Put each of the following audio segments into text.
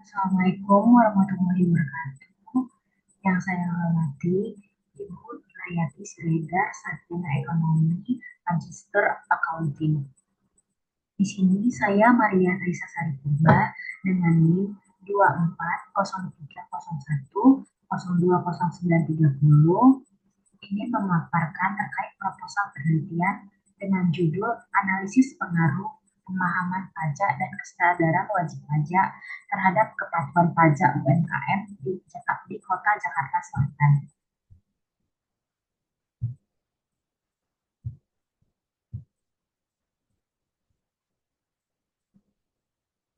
Assalamualaikum warahmatullahi wabarakatuh. Yang saya hormati Ibu Nurhayati Siregar, Sarjana Ekonomi, Magister Accounting. Di sini saya Maria Raisa Saripurba dengan NIM 240301020930 ini memaparkan terkait proposal penelitian dengan judul Analisis Pengaruh Pemahaman Pajak dan Kesadaran Wajib Pajak terhadap Kepatuhan Pajak UMKM di Kota Jakarta Selatan.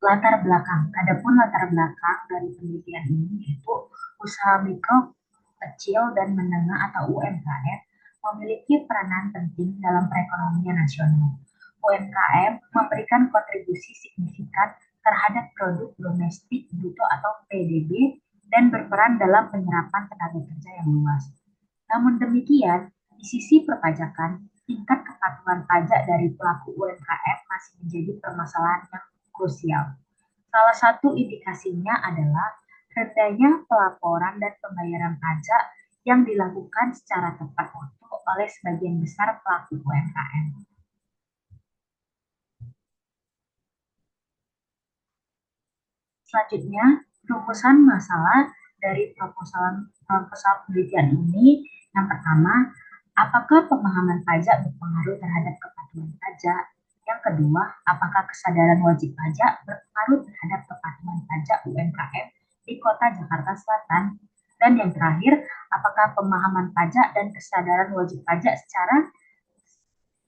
Adapun latar belakang dari penelitian ini yaitu usaha mikro, kecil dan menengah atau UMKM memiliki peranan penting dalam perekonomian nasional. UMKM memberikan kontribusi signifikan terhadap produk domestik bruto atau PDB dan berperan dalam penyerapan tenaga kerja yang luas. Namun demikian, di sisi perpajakan, tingkat kepatuhan pajak dari pelaku UMKM masih menjadi permasalahan yang krusial. Salah satu indikasinya adalah rendahnya pelaporan dan pembayaran pajak yang dilakukan secara tepat waktu oleh sebagian besar pelaku UMKM. Selanjutnya, rumusan masalah dari proposal penelitian ini yang pertama, apakah pemahaman pajak berpengaruh terhadap kepatuhan pajak? Yang kedua, apakah kesadaran wajib pajak berpengaruh terhadap kepatuhan pajak UMKM di Kota Jakarta Selatan? Dan yang terakhir, apakah pemahaman pajak dan kesadaran wajib pajak secara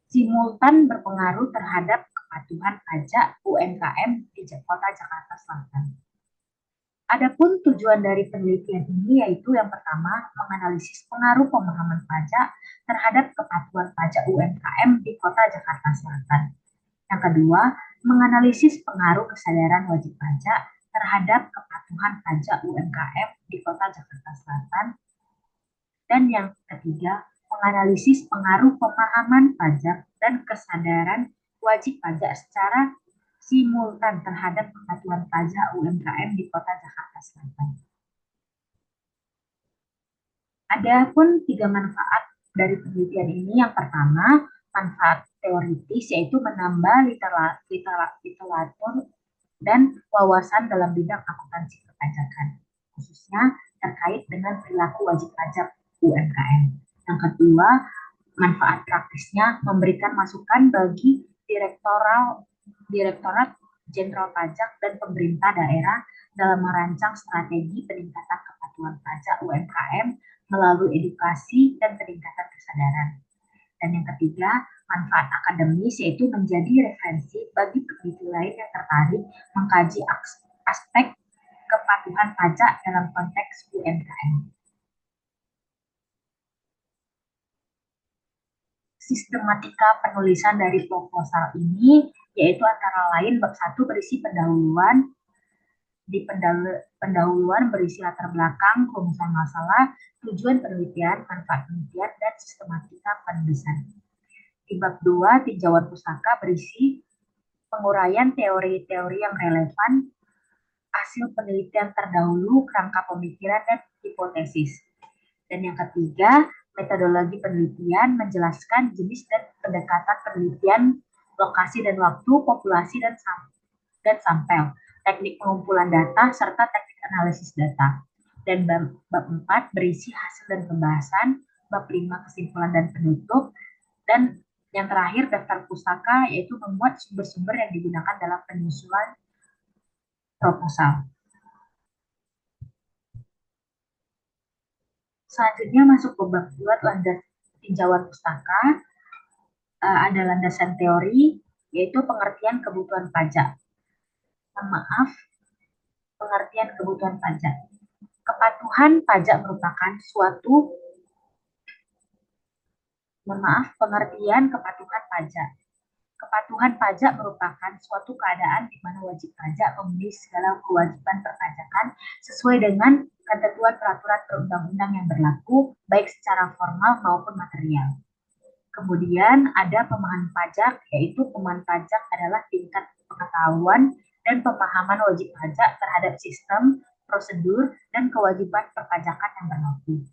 simultan berpengaruh terhadap kepatuhan pajak UMKM di Kota Jakarta Selatan? Adapun tujuan dari penelitian ini yaitu yang pertama, menganalisis pengaruh pemahaman pajak terhadap kepatuhan pajak UMKM di Kota Jakarta Selatan. Yang kedua, menganalisis pengaruh kesadaran wajib pajak terhadap kepatuhan pajak UMKM di Kota Jakarta Selatan. Dan yang ketiga, menganalisis pengaruh pemahaman pajak dan kesadaran wajib pajak secara simultan terhadap kepatuhan pajak UMKM di Kota Jakarta Selatan. Ada pun 3 manfaat dari penelitian ini. Yang pertama, manfaat teoritis yaitu menambah literatur dan wawasan dalam bidang akuntansi perpajakan, khususnya terkait dengan perilaku wajib pajak UMKM. Yang kedua, manfaat praktisnya memberikan masukan bagi Direktorat Jenderal Pajak dan pemerintah daerah dalam merancang strategi peningkatan kepatuhan pajak UMKM melalui edukasi dan peningkatan kesadaran. Dan yang ketiga, manfaat akademis yaitu menjadi referensi bagi peneliti lain yang tertarik mengkaji aspek kepatuhan pajak dalam konteks UMKM. Sistematika penulisan dari proposal ini yaitu antara lain bab 1 berisi pendahuluan, di pendahuluan berisi latar belakang, rumusan masalah, tujuan penelitian, manfaat penelitian, dan sistematika penulisan. Di bab 2, tinjauan pustaka berisi penguraian teori-teori yang relevan, hasil penelitian terdahulu, kerangka pemikiran, dan hipotesis. Dan yang ketiga, metodologi penelitian menjelaskan jenis dan pendekatan penelitian, lokasi dan waktu, populasi dan sampel, teknik pengumpulan data, serta teknik analisis data. Dan bab 4 berisi hasil dan pembahasan, bab 5 kesimpulan dan penutup, dan yang terakhir daftar pustaka yaitu memuat sumber-sumber yang digunakan dalam penyusunan proposal. Selanjutnya masuk ke bab 2 landas tinjauan pustaka. Ada landasan teori yaitu pengertian kebutuhan pajak. Pengertian kebutuhan pajak. Kepatuhan pajak merupakan suatu pengertian kepatuhan pajak. Kepatuhan pajak merupakan suatu keadaan di mana wajib pajak memenuhi segala kewajiban perpajakan sesuai dengan ketentuan peraturan perundang-undang yang berlaku, baik secara formal maupun material. Kemudian ada pemahaman pajak, yaitu pemahaman pajak adalah tingkat pengetahuan dan pemahaman wajib pajak terhadap sistem, prosedur, dan kewajiban perpajakan yang berlaku.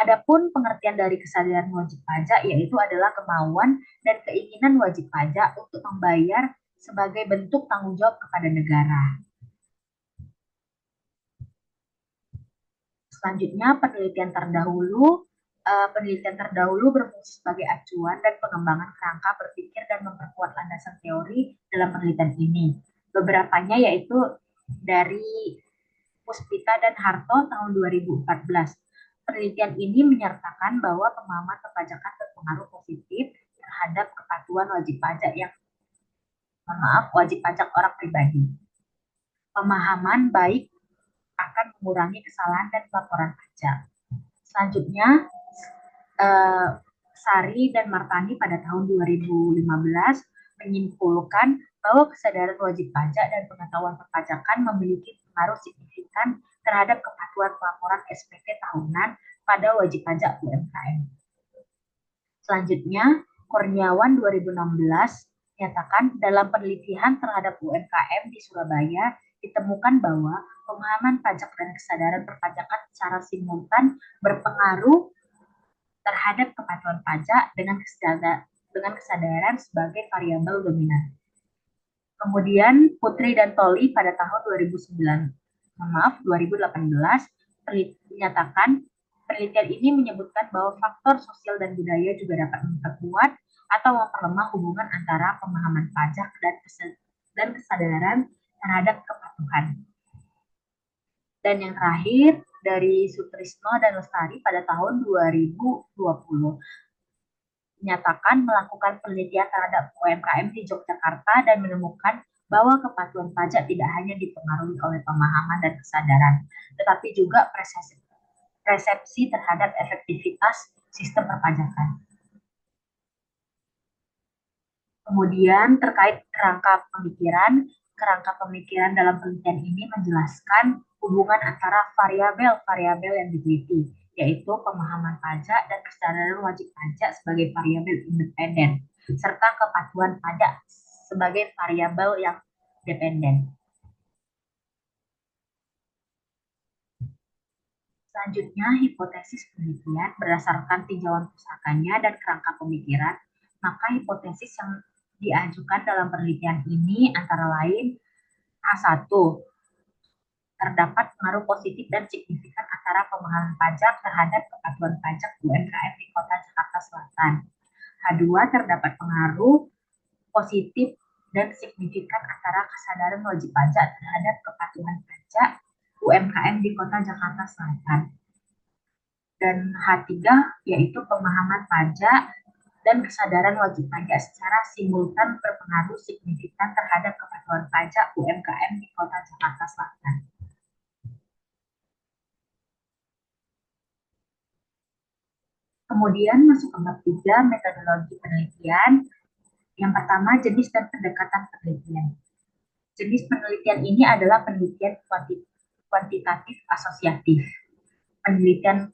Adapun pengertian dari kesadaran wajib pajak yaitu adalah kemauan dan keinginan wajib pajak untuk membayar sebagai bentuk tanggung jawab kepada negara. Selanjutnya, penelitian terdahulu berfungsi sebagai acuan dan pengembangan kerangka berpikir dan memperkuat landasan teori dalam penelitian ini. Beberapanya yaitu dari Puspita dan Harto tahun 2014. Penelitian ini menyertakan bahwa pemahaman perpajakan berpengaruh positif terhadap kepatuhan wajib pajak orang pribadi. Pemahaman baik akan mengurangi kesalahan dan pelaporan pajak. Selanjutnya, Sari dan Martani pada tahun 2015 menyimpulkan bahwa kesadaran wajib pajak dan pengetahuan perpajakan memiliki pengaruh signifikan terhadap kepatuhan pelaporan SPT tahunan pada wajib pajak UMKM. Selanjutnya, Kurniawan 2016 menyatakan dalam penelitian terhadap UMKM di Surabaya ditemukan bahwa pemahaman pajak dan kesadaran perpajakan secara simultan berpengaruh terhadap kepatuhan pajak dengan kesadaran sebagai variabel dominan. Kemudian Putri dan Toli pada tahun 2018 menyatakan penelitian ini menyebutkan bahwa faktor sosial dan budaya juga dapat memperkuat atau memperlemah hubungan antara pemahaman pajak dan kesadaran terhadap kepatuhan. Dan yang terakhir dari Sutrisno dan Lestari pada tahun 2020 menyatakan melakukan penelitian terhadap UMKM di Yogyakarta dan menemukan bahwa kepatuhan pajak tidak hanya dipengaruhi oleh pemahaman dan kesadaran, tetapi juga persepsi terhadap efektivitas sistem perpajakan. Kemudian terkait kerangka pemikiran dalam penelitian ini menjelaskan hubungan antara variabel-variabel yang diteliti, yaitu pemahaman pajak dan kesadaran wajib pajak sebagai variabel independen, serta kepatuhan pajak sebagai variabel yang dependen. Selanjutnya, hipotesis penelitian berdasarkan tinjauan pusakanya dan kerangka pemikiran, maka hipotesis yang diajukan dalam penelitian ini antara lain A1, terdapat pengaruh positif dan signifikan antara pemahaman pajak terhadap kepatuhan pajak UMKM di Kota Jakarta Selatan. H2, terdapat pengaruh positif dan signifikan antara kesadaran wajib pajak terhadap kepatuhan pajak UMKM di Kota Jakarta Selatan. Dan H3, yaitu pemahaman pajak dan kesadaran wajib pajak secara simultan berpengaruh signifikan terhadap kepatuhan pajak UMKM di Kota Jakarta Selatan. Kemudian masuk ke bab 3, metodologi penelitian. Yang pertama, jenis dan pendekatan penelitian. Jenis penelitian ini adalah penelitian kuantitatif asosiatif. Penelitian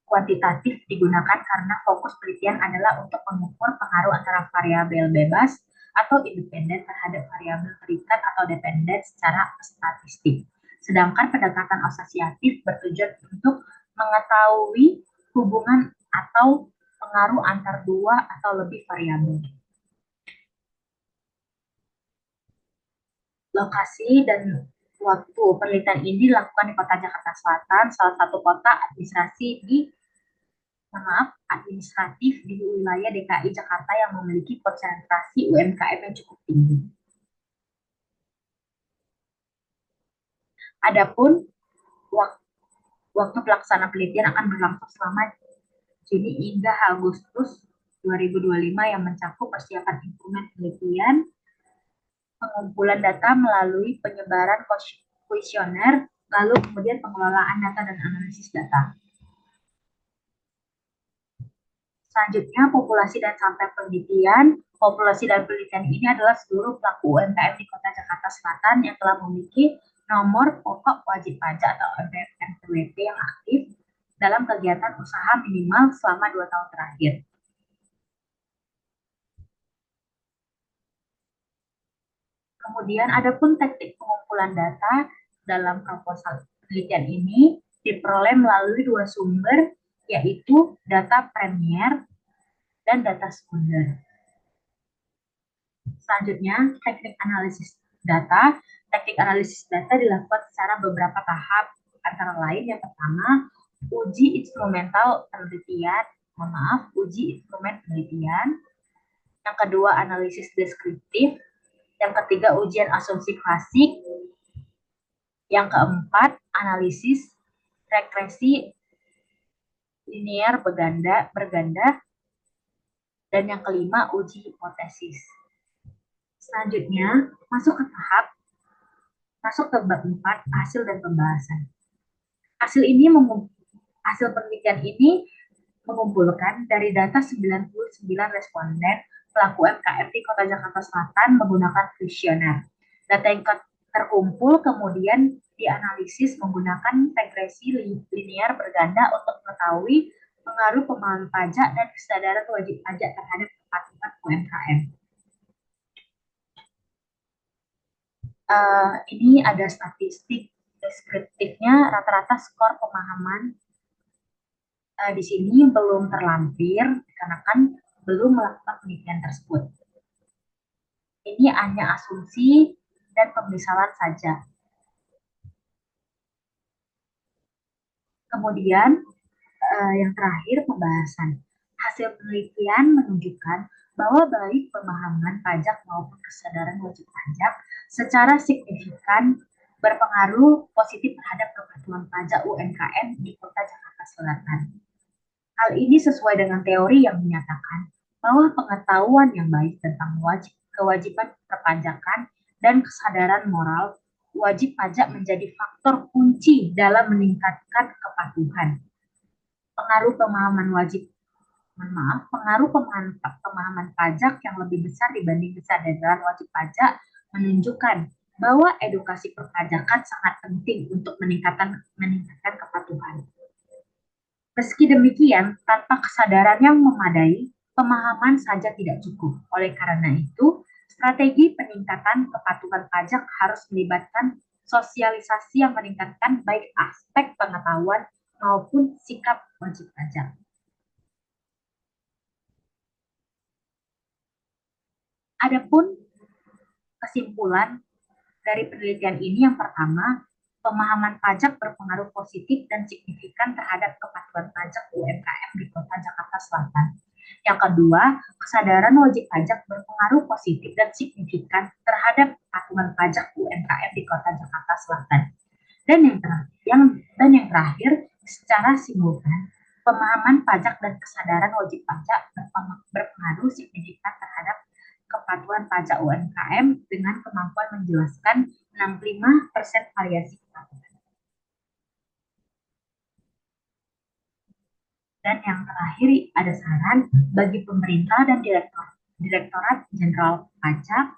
kuantitatif digunakan karena fokus penelitian adalah untuk mengukur pengaruh antara variabel bebas atau independen terhadap variabel terikat atau dependen secara statistik. Sedangkan pendekatan asosiatif bertujuan untuk mengetahui hubungan atau pengaruh antar dua atau lebih variabel. Lokasi dan waktu penelitian ini dilakukan di Kota Jakarta Selatan, salah satu kota administratif di wilayah DKI Jakarta yang memiliki konsentrasi UMKM yang cukup tinggi. Adapun waktu pelaksanaan penelitian akan berlangsung selama Juni hingga Agustus 2025 yang mencakup persiapan instrumen penelitian, pengumpulan data melalui penyebaran kuesioner, lalu kemudian pengelolaan data dan analisis data. Selanjutnya, populasi dan sampel penelitian. Populasi dan penelitian ini adalah seluruh pelaku UMKM di Kota Jakarta Selatan yang telah memiliki nomor pokok wajib pajak atau NPWP yang aktif dalam kegiatan usaha minimal selama 2 tahun terakhir. . Kemudian ada pun teknik pengumpulan data dalam proposal penelitian ini diperoleh melalui dua sumber, yaitu data premier dan data sekunder. Selanjutnya, teknik analisis data. Teknik analisis data dilakukan secara beberapa tahap, antara lain yang pertama, uji instrumental penelitian, uji instrumen penelitian. Yang kedua, analisis deskriptif. Yang ketiga, ujian asumsi klasik. Yang keempat, analisis regresi linear berganda. Dan yang kelima, uji hipotesis. Selanjutnya, masuk ke bab 4, hasil dan pembahasan. Hasil penelitian ini mengumpulkan dari data 99 responden pelaku UMKM di Kota Jakarta Selatan menggunakan kuesioner. Data yang terkumpul kemudian dianalisis menggunakan regresi linear berganda untuk mengetahui pengaruh pemahaman pajak dan kesadaran wajib pajak terhadap kepatuhan UMKM. Ini ada statistik deskriptifnya, rata-rata skor pemahaman di sini belum terlampir karena kan belum melakukan penelitian tersebut. Ini hanya asumsi dan pemisalan saja. Kemudian yang terakhir pembahasan. Hasil penelitian menunjukkan bahwa baik pemahaman pajak maupun kesadaran wajib pajak secara signifikan berpengaruh positif terhadap kepatuhan pajak UMKM di Kota Jakarta Selatan. Hal ini sesuai dengan teori yang menyatakan bahwa pengetahuan yang baik tentang kewajiban perpajakan dan kesadaran moral wajib pajak menjadi faktor kunci dalam meningkatkan kepatuhan. Pengaruh pemahaman pajak yang lebih besar dibanding kesadaran wajib pajak menunjukkan bahwa edukasi perpajakan sangat penting untuk meningkatkan kepatuhan. Meski demikian, tanpa kesadaran yang memadai, pemahaman saja tidak cukup. Oleh karena itu, strategi peningkatan kepatuhan pajak harus melibatkan sosialisasi yang meningkatkan baik aspek pengetahuan maupun sikap wajib pajak. Adapun kesimpulan dari penelitian ini yang pertama, pemahaman pajak berpengaruh positif dan signifikan terhadap kepatuhan pajak UMKM di Kota Jakarta Selatan. Yang kedua, kesadaran wajib pajak berpengaruh positif dan signifikan terhadap kepatuhan pajak UMKM di Kota Jakarta Selatan. Dan yang terakhir, secara simultan, pemahaman pajak dan kesadaran wajib pajak berpengaruh signifikan terhadap kepatuhan pajak UMKM dengan kemampuan menjelaskan 65% variasi kepatuhan. Dan yang terakhir ada saran bagi pemerintah dan Direktorat Jenderal Pajak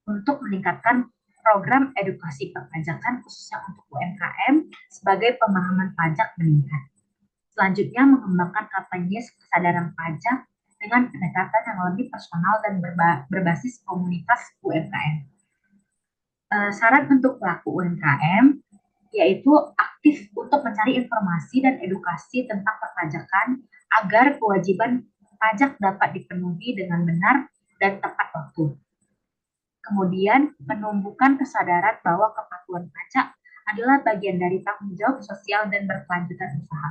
untuk meningkatkan program edukasi perpajakan khususnya untuk UMKM sebagai pemahaman pajak meningkat. Selanjutnya mengembangkan kampanye kesadaran pajak dengan pendekatan yang lebih personal dan berbasis komunitas UMKM. Saran untuk pelaku UMKM yaitu aktif untuk mencari informasi dan edukasi tentang perpajakan agar kewajiban pajak dapat dipenuhi dengan benar dan tepat waktu. Kemudian menumbuhkan kesadaran bahwa kepatuhan pajak adalah bagian dari tanggung jawab sosial dan berkelanjutan usaha.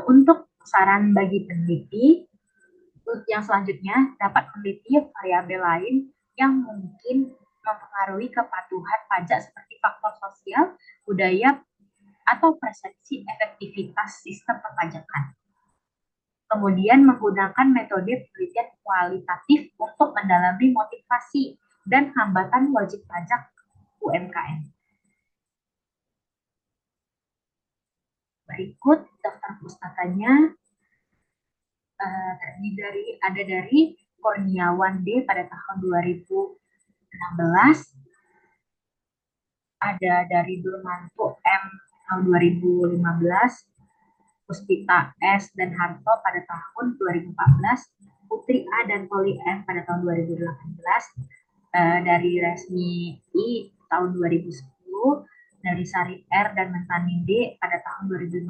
Untuk saran bagi peneliti, yang selanjutnya dapat meneliti variabel lain yang mungkin mempengaruhi kepatuhan pajak seperti faktor sosial, budaya, atau persepsi efektivitas sistem perpajakan. Kemudian menggunakan metode penelitian kualitatif untuk mendalami motivasi dan hambatan wajib pajak UMKM. Berikut daftar pustakanya terdiri dari Kurniawan D pada tahun 2016, ada dari Durmanto M tahun 2015, Puspita S dan Harto pada tahun 2014, Putri A dan Poli M pada tahun 2018, dari Resmi I tahun 2010, dari Sari R dan Mentani D pada tahun 2015,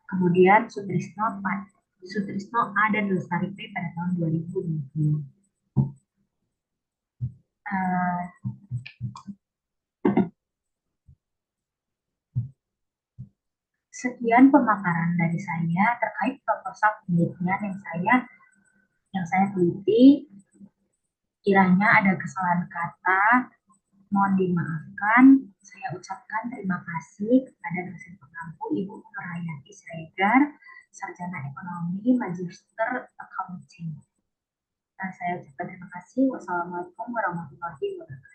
kemudian Sutrisno A dan Lestari P pada tahun 2020. Sekian pemaparan dari saya terkait proposal penelitian yang saya teliti. Kiranya ada kesalahan kata, mohon dimaafkan. Saya ucapkan terima kasih kepada dosen pengampu Ibu Nurhayati Siregar, Sarjana Ekonomi, Magister Accounting. Dan saya ucapkan terima kasih. Wassalamualaikum warahmatullahi wabarakatuh.